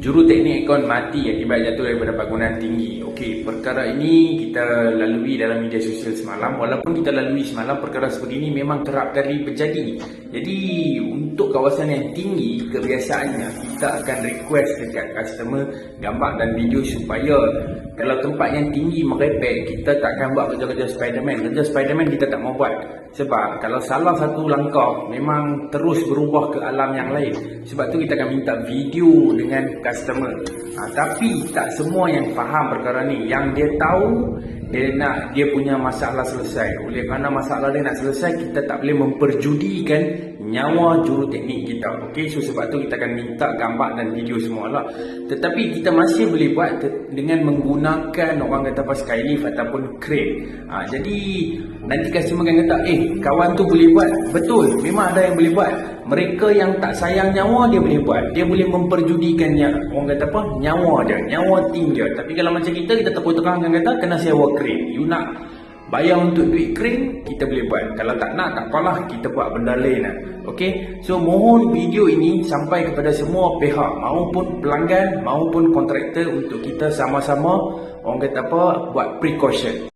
Juruteknik akaun mati akibat jatuh daripada bangunan tinggi. Okey, perkara ini kita lalui dalam media sosial semalam. Walaupun kita lalui semalam, perkara seperti ini memang kerap kali berjadi. Jadi untuk kawasan yang tinggi, kebiasaannya kita akan request dekat customer gambar dan video supaya kalau tempat yang tinggi merepek, kita takkan buat kerja-kerja Spiderman. Kerja Spiderman kita tak mau buat. Sebab kalau salah satu langkah, memang terus berubah ke alam yang lain. Sebab tu kita akan minta video dengan customer. Tapi tak semua yang faham perkara ni. Yang dia tahu, dia punya masalah selesai. Oleh kerana masalah dia nak selesai, kita tak boleh memperjudikan nyawa juruteknik kita. Okey, so sebab tu kita akan minta gambar dan video semualah. Tetapi kita masih boleh buat dengan menggunakan orang kata apa skylift ataupun crane. Jadi nanti customer akan kata, kawan tu boleh buat. Betul, memang ada yang boleh buat. Mereka yang tak sayang nyawa dia boleh buat. Dia boleh memperjudikannya, orang kata apa, nyawa dia, nyawa tim dia. Tapi kalau macam kita tepuk terang akan kata kena sewa crane. You nak bayar untuk duit crane, kita boleh buat. Kalau tak nak, tak apalah, kita buat benda lain lah. Okey, so mohon video ini sampai kepada semua pihak, maupun pelanggan maupun kontraktor, untuk kita sama-sama orang kata apa, buat precaution.